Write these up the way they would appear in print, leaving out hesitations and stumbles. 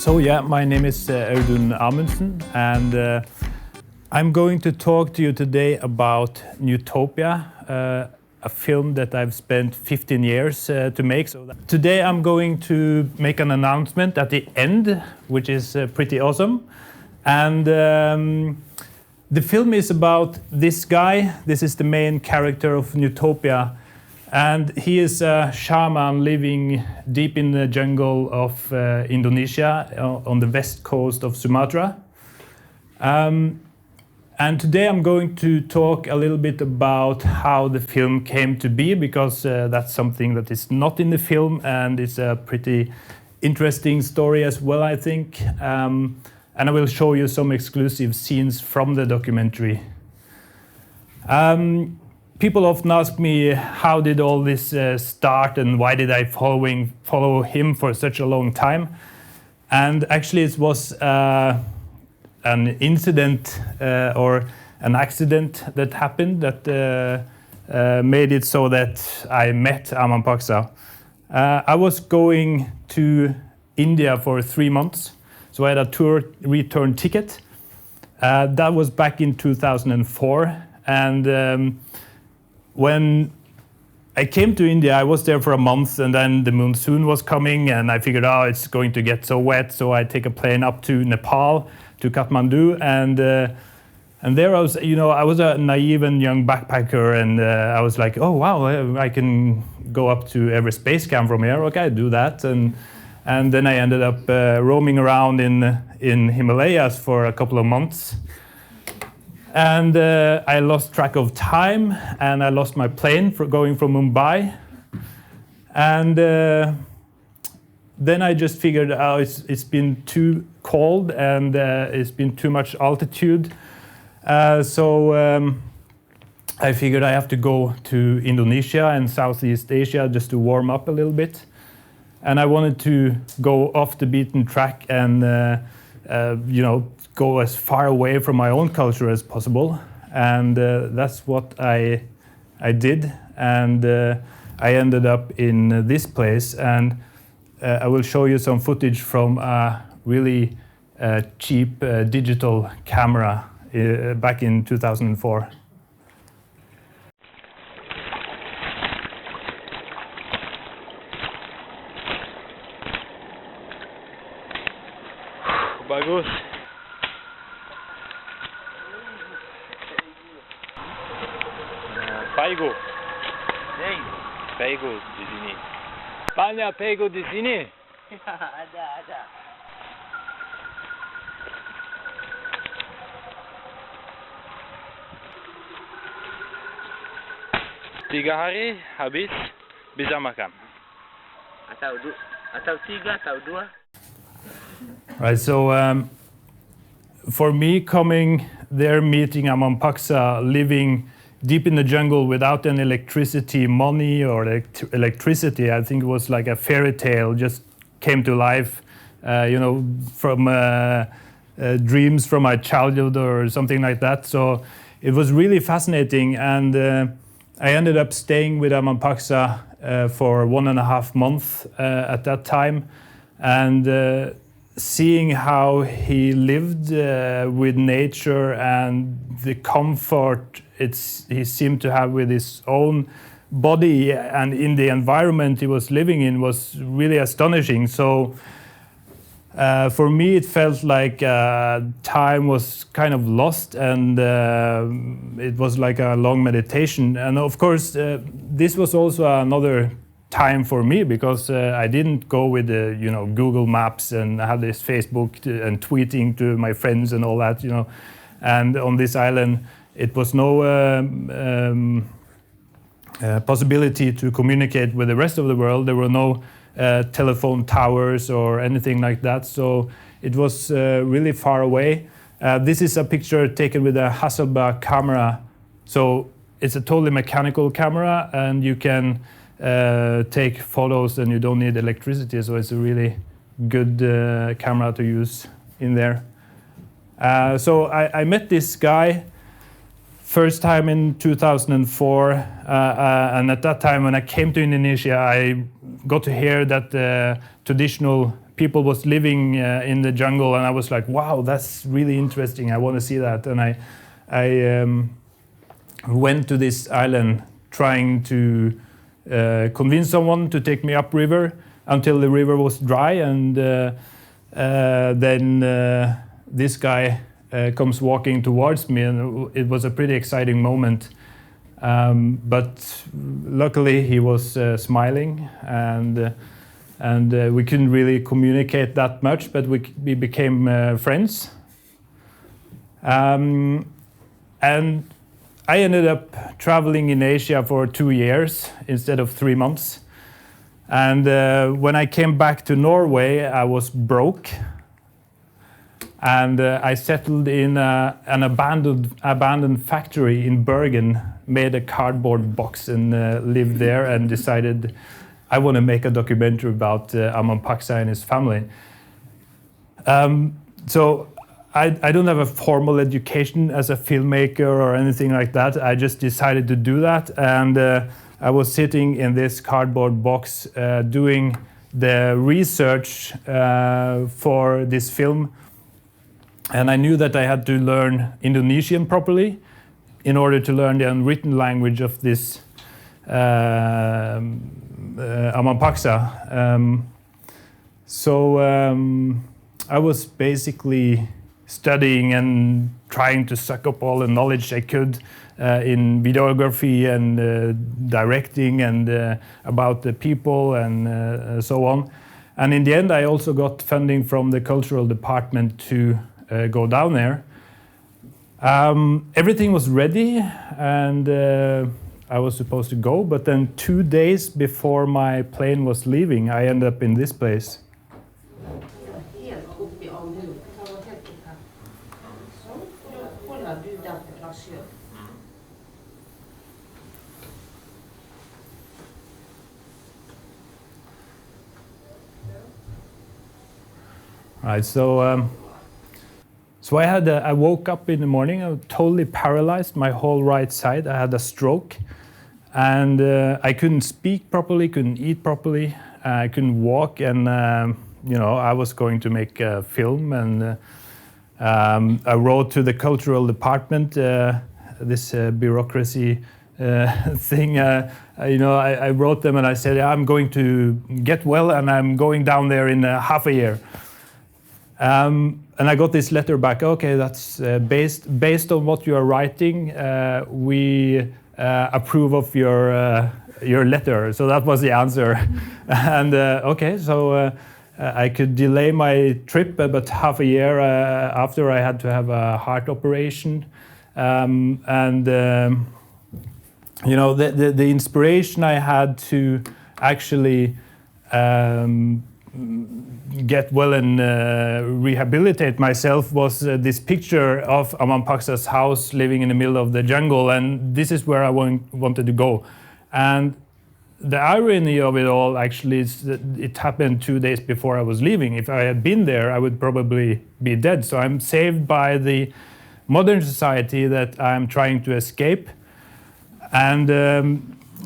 So yeah, my name is Audun Amundsen, and I'm going to talk to you today about Newtopia, a film that I've spent 15 years to make. So today I'm going to make an announcement at the end, which is pretty awesome. And the film is about this guy. This is the main character of Newtopia. And he is a shaman living deep in the jungle of Indonesia on the west coast of Sumatra. And today I'm going to talk a little bit about how the film came to be, because that's something that is not in the film, and it's a pretty interesting story as well, I think. And I will show you some exclusive scenes from the documentary. People often ask me, how did all this start, and why did I follow him for such a long time? And actually it was an incident or an accident that happened that made it so that I met Aman Paksa. I was going to India for 3 months, so I had a tour return ticket. That was back in 2004, and when I came to India, I was there for a month, and then the monsoon was coming, and I figured, oh, it's going to get so wet, so I take a plane up to Nepal, to Kathmandu, and there I was, I was a naive and young backpacker, and I was like, oh wow, I can go up to Everest Base Camp from here. Okay, do that, and then I ended up roaming around in Himalayas for a couple of months. And I lost track of time, and I lost my plane for going from Mumbai. And then I just figured out it's been too cold, and it's been too much altitude. So I figured I have to go to Indonesia and Southeast Asia just to warm up a little bit. And I wanted to go off the beaten track and go as far away from my own culture as possible, and that's what I did, and I ended up in this place, and I will show you some footage from a really cheap digital camera back in 2004. Bagus. Paigo. Paigo di sini. Banyak paigo di sini. Ada. 3 hari habis bisa makan. Atau 3 atau 2. Right, so for me, coming there, meeting Aman Paksa, living deep in the jungle without any electricity, money or electricity, I think it was like a fairy tale just came to life, from dreams from my childhood or something like that. So it was really fascinating, and I ended up staying with Aman Paksa for 1.5 months at that time, and seeing how he lived with nature and the comfort he seemed to have with his own body and in the environment he was living in was really astonishing. So for me it felt like time was kind of lost, and it was like a long meditation. And of course this was also another time for me, because I didn't go with the Google Maps and have this Facebook and tweeting to my friends and all that, and on this island it was no possibility to communicate with the rest of the world. There were no telephone towers or anything like that, so it was really far away. This is a picture taken with a Hasselblad camera, so it's a totally mechanical camera, and you can take photos and you don't need electricity, so it's a really good camera to use in there. So I met this guy first time in 2004, and at that time when I came to Indonesia, I got to hear that the traditional people was living in the jungle, and I was like, wow, that's really interesting. I want to see that. And I went to this island trying to convince someone to take me upriver until the river was dry, and then this guy comes walking towards me, and it was a pretty exciting moment. But luckily he was smiling, and we couldn't really communicate that much, but we became friends. And I ended up traveling in Asia for 2 years instead of 3 months. And when I came back to Norway, I was broke. And I settled in an abandoned factory in Bergen, made a cardboard box and lived there, and decided I want to make a documentary about Aman Paksa and his family. So I don't have a formal education as a filmmaker or anything like that. I just decided to do that, and I was sitting in this cardboard box doing the research for this film. And I knew that I had to learn Indonesian properly in order to learn the unwritten language of this Aman Paksa. So I was basically studying and trying to suck up all the knowledge I could in videography and directing and about the people and so on. And in the end, I also got funding from the cultural department to go down there. Everything was ready, and I was supposed to go, but then 2 days before my plane was leaving, I ended up in this place. Right, so I woke up in the morning. I was totally paralyzed, my whole right side. I had a stroke, and I couldn't speak properly, couldn't eat properly, I couldn't walk, and I was going to make a film, and I wrote to the cultural department, this bureaucracy thing. I wrote them and I said, I'm going to get well, and I'm going down there in half a year. And I got this letter back. Okay, that's based on what you are writing. We approve of your letter. So that was the answer. And okay, so I could delay my trip, but half a year after I had to have a heart operation. The inspiration I had to actually get well and rehabilitate myself was this picture of Aman Paksa's house living in the middle of the jungle, and this is where I wanted to go. And the irony of it all actually is that it happened 2 days before I was leaving. If I had been there, I would probably be dead. So I'm saved by the modern society that I'm trying to escape. And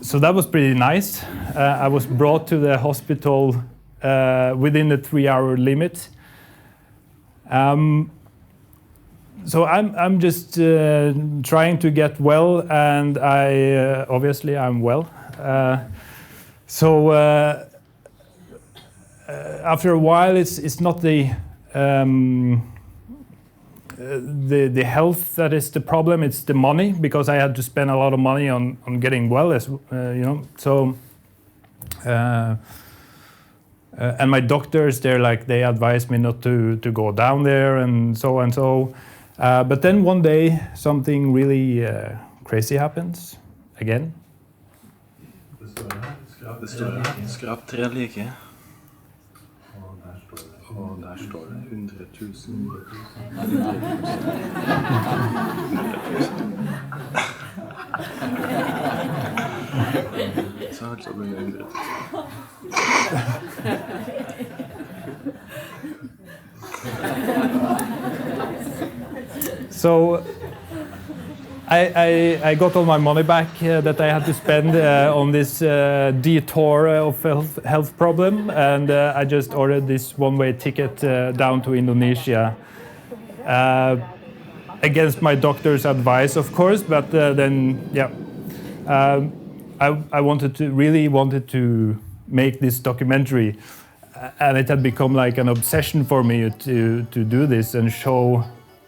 so that was pretty nice. I was brought to the hospital within the 3-hour limit. So I'm just trying to get well, and obviously I'm well. So after a while, it's not the health that is the problem; it's the money, because I had to spend a lot of money on getting well, as So. And my doctors, they advised me not to go down there and so and so. But then one day, something really crazy happens again. Det står her. Skrap 3 like. Og der står det 100 000. 100 000. Så altså blir det 100 000. So I got all my money back that I had to spend on this detour of health problem, and I just ordered this one-way ticket down to Indonesia. Against my doctor's advice, of course, but then, yeah. I really wanted to make this documentary, and it had become like an obsession for me to do this and show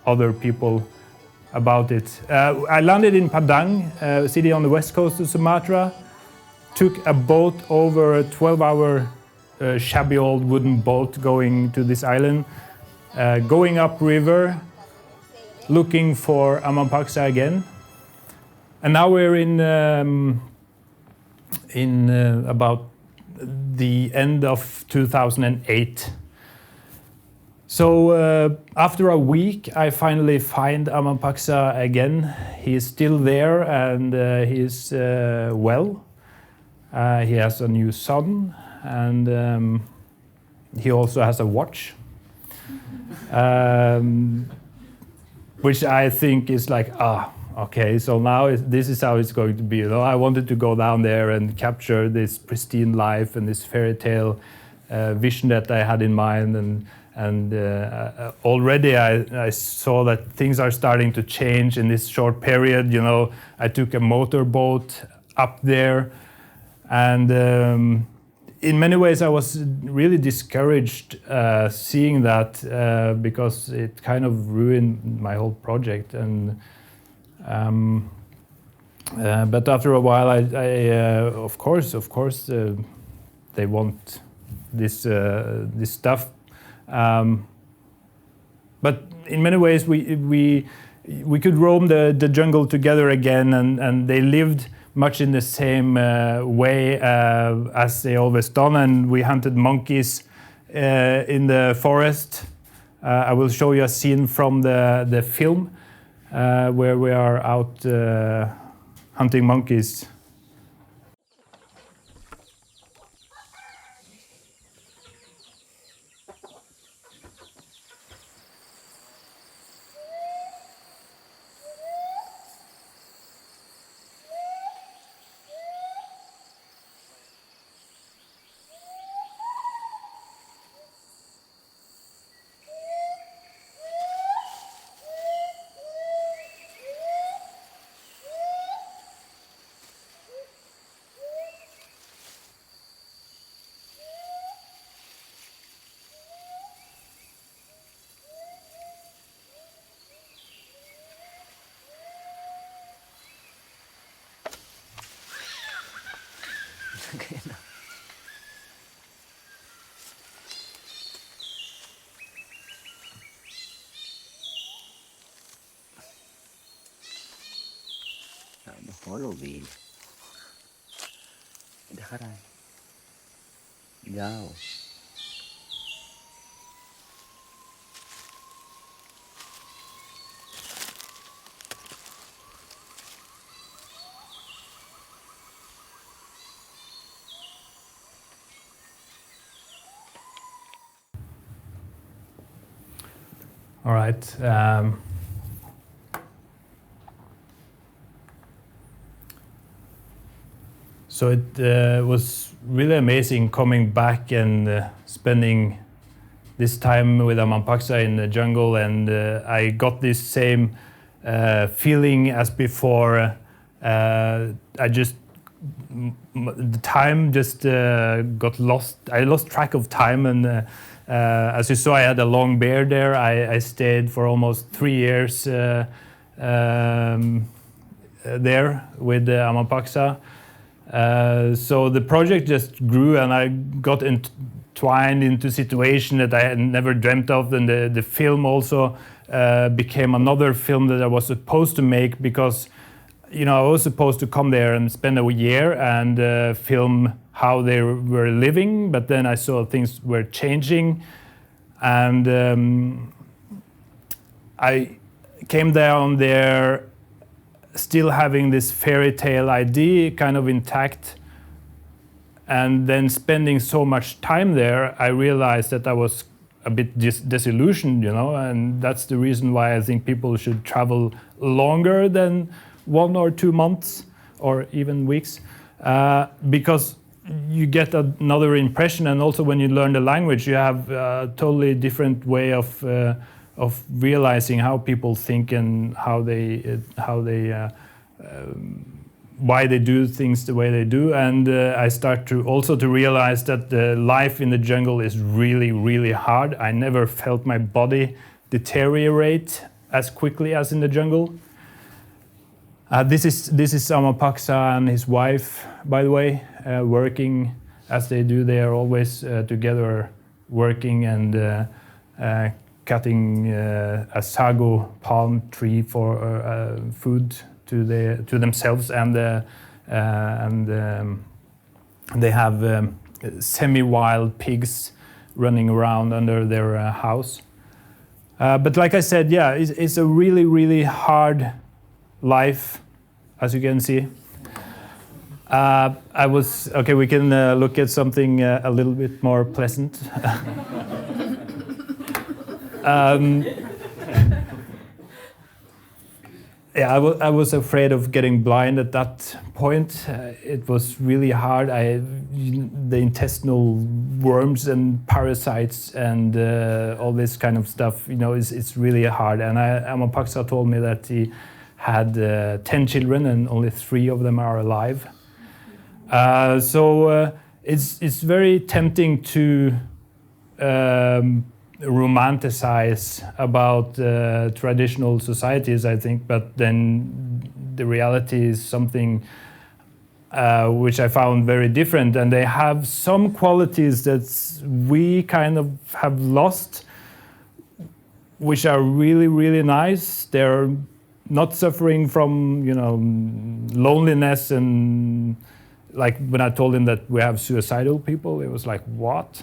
other people about it. I landed in Padang, a city on the west coast of Sumatra, took a boat over a 12-hour shabby old wooden boat going to this island, going upriver, looking for Aman Paksa again. And now we're in about the end of 2008. So after a week, I finally find Aman Paksa again. He's still there, and he's well. He has a new son, and he also has a watch, which I think is like, okay, so now this is how it's going to be. You know, I wanted to go down there and capture this pristine life and this fairy tale vision that I had in mind, and already I saw that things are starting to change in this short period. You know, I took a motorboat up there, and in many ways I was really discouraged seeing that because it kind of ruined my whole project. And but after a while, of course, they want this stuff. But in many ways, we could roam the jungle together again, and they lived much in the same way as they always done. And we hunted monkeys in the forest. I will show you a scene from the film where we are out hunting monkeys. Follow me. Dakaran. Go. All right. So it was really amazing coming back and spending this time with Aman Paksa in the jungle, and I got this same feeling as before. The time just got lost. I lost track of time, and as you saw, I had a long beard there. I stayed for almost 3 years there with Aman Paksa. So the project just grew, and I got entwined into a situation that I had never dreamt of. And the film also became another film that I was supposed to make, because I was supposed to come there and spend a year and film how they were living. But then I saw things were changing, and I came down there still having this fairy tale idea kind of intact, and then spending so much time there, I realized that I was a bit disillusioned, and that's the reason why I think people should travel longer than 1 or 2 months or even weeks, because you get another impression, and also when you learn the language, you have a totally different way of realizing how people think and why they do things the way they do. And I start to also to realize that the life in the jungle is really, really hard. I never felt my body deteriorate as quickly as in the jungle. This is Aman Paksa and his wife, by the way, working as they do. They are always together working and cutting a sago palm tree for food to themselves, and they have semi-wild pigs running around under their house. But like I said, yeah, it's a really, really hard life, as you can see. Okay, we can look at something a little bit more pleasant. Yeah, I was afraid of getting blind at that point. It was really hard. The intestinal worms and parasites and all this kind of stuff, it's really hard. And Aman Paksa told me that he had 10 children and only 3 of them are alive. So it's very tempting to romanticize about traditional societies, I think, but then the reality is something which I found very different, and they have some qualities that we kind of have lost, which are really, really nice. They're not suffering from, loneliness, and like when I told him that we have suicidal people, it was like, what?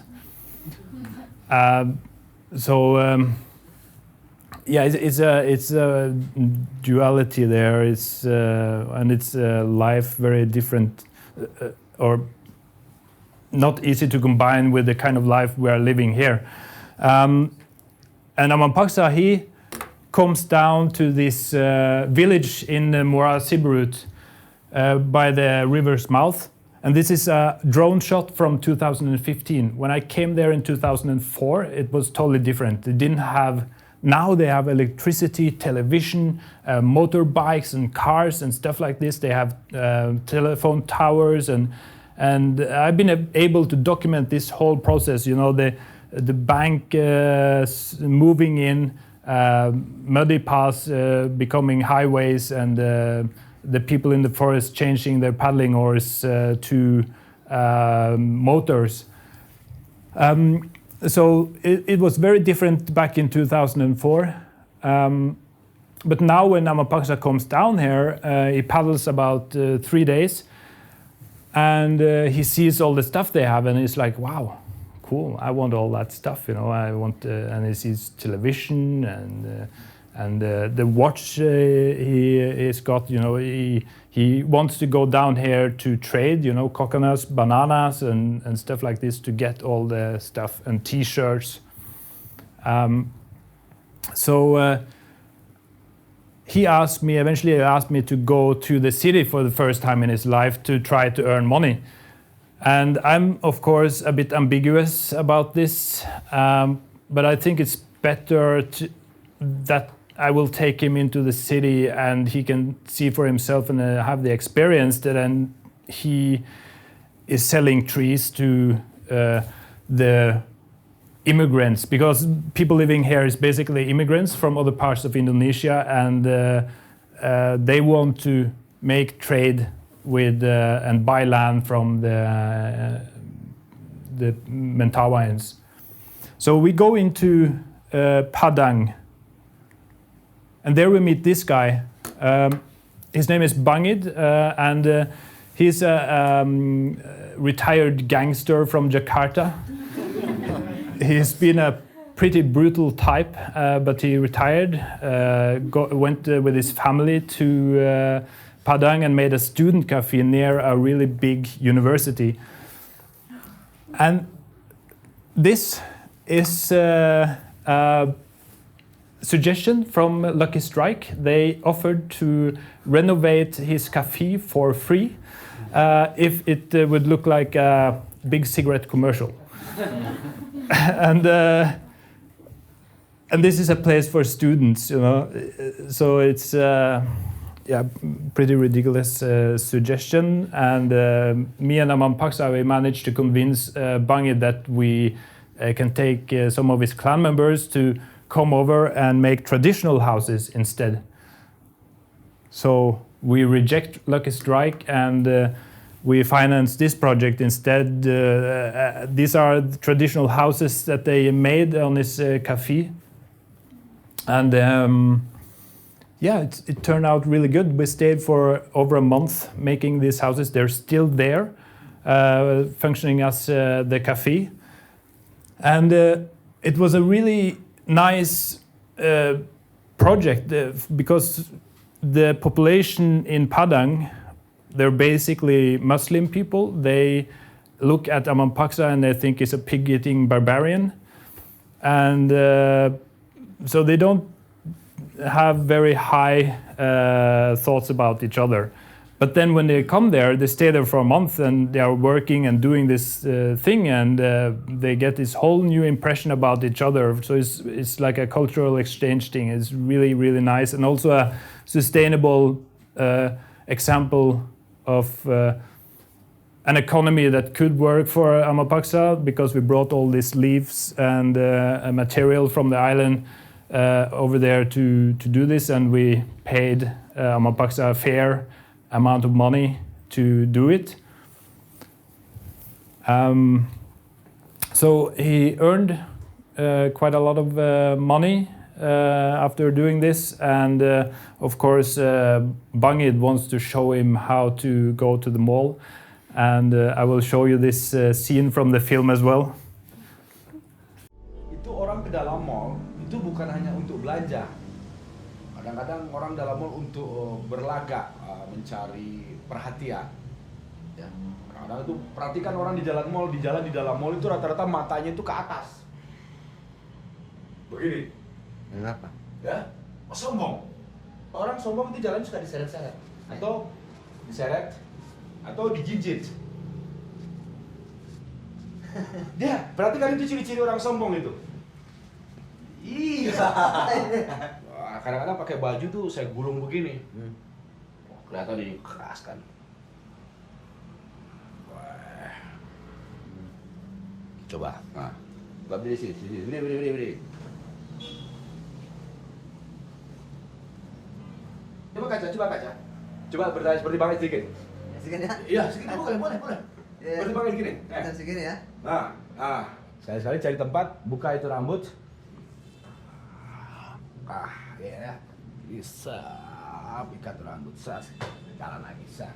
Yeah, it's a duality there. And it's life very different, or not easy to combine with the kind of life we are living here. And Aman Paksa, he comes down to this village in Muara Siberut by the river's mouth. And this is a drone shot from 2015. When I came there in 2004, it was totally different. They didn't have, now they have electricity, television, motorbikes and cars and stuff like this. They have telephone towers, and I've been able to document this whole process. The bank moving in, muddy paths becoming highways, and the people in the forest changing their paddling oars to motors. So it was very different back in 2004. But now when Aman Paksa comes down here, he paddles about 3 days, and he sees all the stuff they have, and he's like, wow, cool, I want all that stuff, I want, and he sees television and the watch he's got, he wants to go down here to trade, coconuts, bananas, and stuff like this to get all the stuff, and T-shirts. So he eventually asked me to go to the city for the first time in his life to try to earn money. And I'm, of course, a bit ambiguous about this, but I think it's better that I will take him into the city and he can see for himself and have the experience that then he is selling trees to the immigrants, because people living here is basically immigrants from other parts of Indonesia, and they want to make trade with and buy land from the Mentawaians. So we go into Padang, and there we meet this guy. His name is Bangid, and he's a retired gangster from Jakarta. He's been a pretty brutal type, but he retired, went with his family to Padang and made a student cafe near a really big university. And this is suggestion from Lucky Strike. They offered to renovate his cafe for free if it would look like a big cigarette commercial. and this is a place for students, you know, so it's pretty ridiculous suggestion. And me and Aman Paksa, we managed to convince Bangid that we can take some of his clan members to come over and make traditional houses instead. So we reject Lucky Strike and we finance this project instead. These are the traditional houses that they made on this cafe. And it turned out really good. We stayed for over a month making these houses. They're still there, functioning as the cafe. And it was a really nice project because the population in Padang, they're basically Muslim people. They look at Aman Paksa and they think he's a pig-eating barbarian. And so they don't have very high thoughts about each other. But then when they come there, they stay there for a month and they are working and doing this thing, and they get this whole new impression about each other. So it's like a cultural exchange thing. It's really, really nice, and also a sustainable example of an economy that could work for Aman Paksa, because we brought all these leaves and material from the island over there to do this, and we paid Aman Paksa a fair amount of money to do it. So he earned quite a lot of money after doing this, and of course Bangid wants to show him how to go to the mall, and I will show you this scene from the film as well. Itu orang ke dalam mall itu bukan hanya untuk belanja. Kadang-kadang orang dalam mall untuk berlagak, mencari perhatian. Ya. Kadang-kadang itu perhatikan orang di jalan di dalam mall itu rata-rata matanya itu ke atas. Begini. Kenapa? Ya, sombong. Orang sombong itu jalan suka diseret-seret, atau diseret, atau dijinjit. Dia, perhatikan itu ciri-ciri orang sombong itu. Iya. Kadang-kadang pakai baju tuh saya gulung begini. Kelihatan ini keras kan. Wah. Coba. Nah. Coba berdiri sini. Berdiri. Coba kaca. Coba bertanya seperti Bang sedikit. Segini ya? Iya, segini boleh. Ya. Seperti Bang gini. Segini ya? Nah. Sekali-sekali cari tempat, buka itu rambut. Ya. Bisa ikat rambut sas. Jalan lagi sas.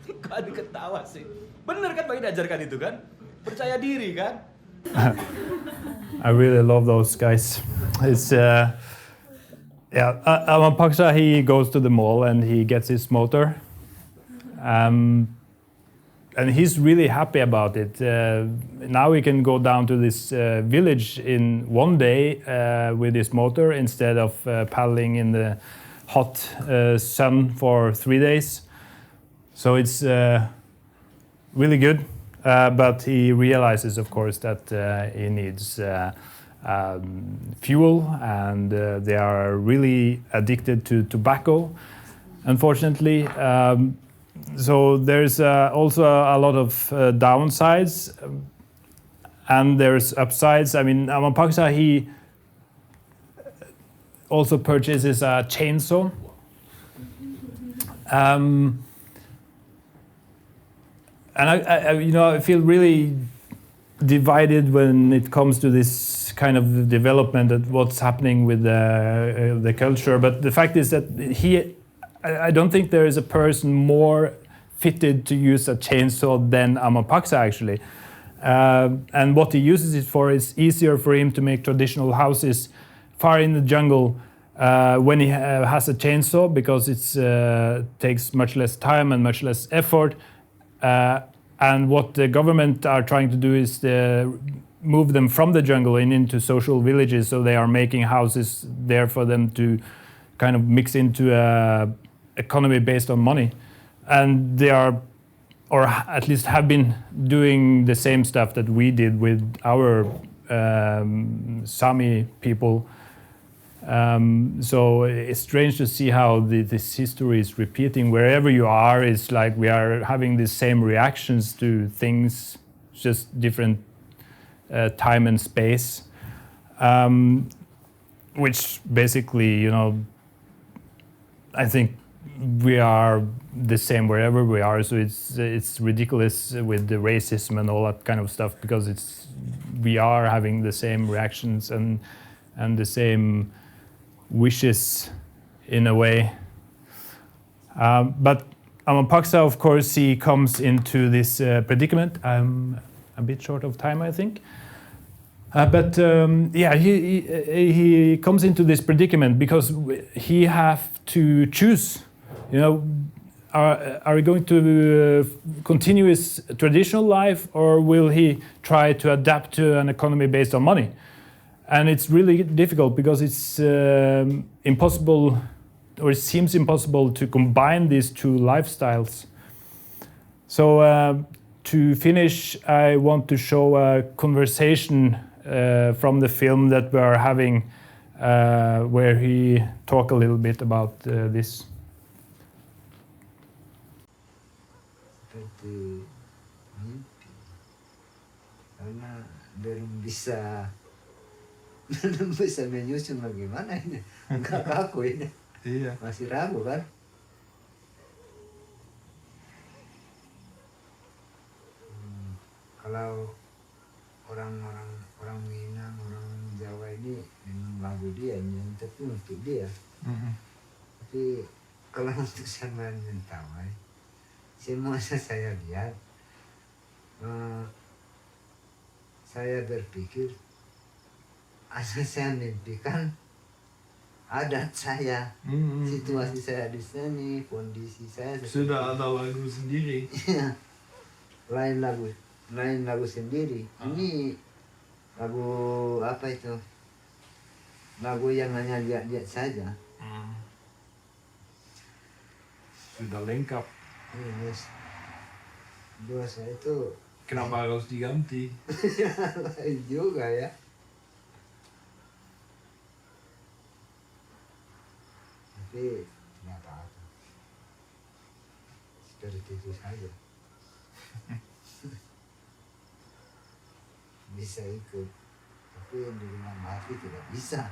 Kok ada ketawa sih? Bener kan Bang diajarkan itu kan? Percaya diri kan? I really love those guys. It's Aman Paksa, he goes to the mall and he gets his motor. And he's really happy about it. Now we can go down to this village in one day with his motor instead of paddling in the hot sun for 3 days. So it's really good, but he realizes, of course, that he needs fuel, and they are really addicted to tobacco, unfortunately. So there's also a lot of downsides, and there's upsides. I mean, Aman Paksa, he also purchases a chainsaw. And I feel really divided when it comes to this kind of development and what's happening with the culture. But the fact is that I don't think there is a person more fitted to use a chainsaw than Aman Paksa, actually. And what he uses it for is easier for him to make traditional houses far in the jungle when he has a chainsaw, because it takes much less time and much less effort. And what the government are trying to do is move them from the jungle and into social villages. So they are making houses there for them to kind of mix into a economy based on money. And they are, or at least have been, doing the same stuff that we did with our Sami people. So it's strange to see how this history is repeating. Wherever you are, it's like we are having the same reactions to things, just different time and space, which basically, you know, I think we are the same wherever we are. So it's ridiculous with the racism and all that kind of stuff, because we are having the same reactions and the same wishes in a way. But Aman Paksa, of course, he comes into this predicament. I'm a bit short of time, I think. But he comes into this predicament because he have to choose. You know, are he going to continue his traditional life, or will he try to adapt to an economy based on money? And it's really difficult because it's impossible, or it seems impossible, to combine these two lifestyles. So to finish, I want to show a conversation from the film that we are having, where he talk a little bit about this. Seperti mimpi, karena belum bisa menyusun bagaimana ini. Enggak kaku ini. Iya. Masih ragu kan? Kalau orang Minang, orang Jawa ini memang lagu dia, tapi untuk dia. Tapi kalau untuk sama mentawai, semua saya lihat, saya berpikir, asal saya mimpikan adat saya, situasi saya di sini, kondisi saya. Sudah ada lagu sendiri. lain lagu sendiri. Ini lagu apa itu? Lagu yang hanya lihat-lihat saja. Sudah lengkap. Yes. Dua saya itu Kenapa harus diganti? lain juga ya. Tapi tidak apa-apa. Seperti itu saja. Bisa ikut, tapi di dalam hati tidak bisa.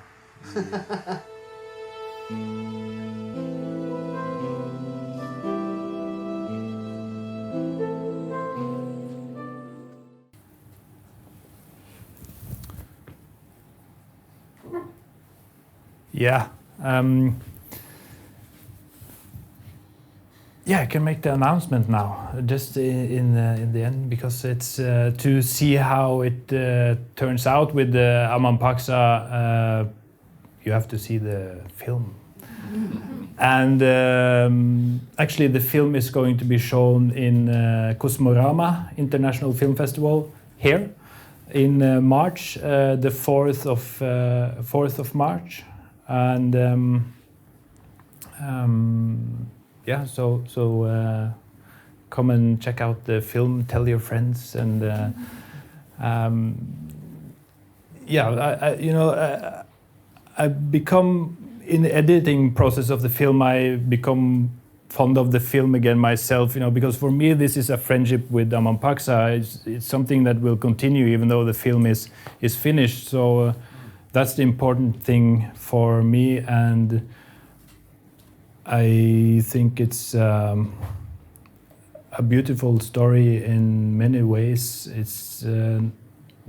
Yeah. Yeah, I can make the announcement now, just in the end, because it's to see how it turns out with the Aman Paksa. You have to see the film, and actually, the film is going to be shown in Kosmorama International Film Festival here in March, the 4th of March, and. Yeah, so come and check out the film, tell your friends, and I become, in the editing process of the film, I become fond of the film again myself, because for me this is a friendship with Aman Paksa. It's something that will continue even though the film is finished. So that's the important thing for me, and I think it's a beautiful story in many ways. It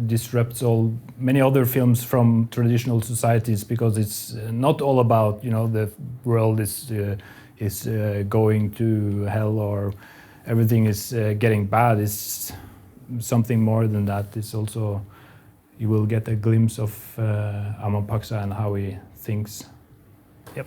disrupts many other films from traditional societies, because it's not all about the world is going to hell or everything is getting bad. It's something more than that. It's also, you will get a glimpse of Aman Paksa and how he thinks. Yep.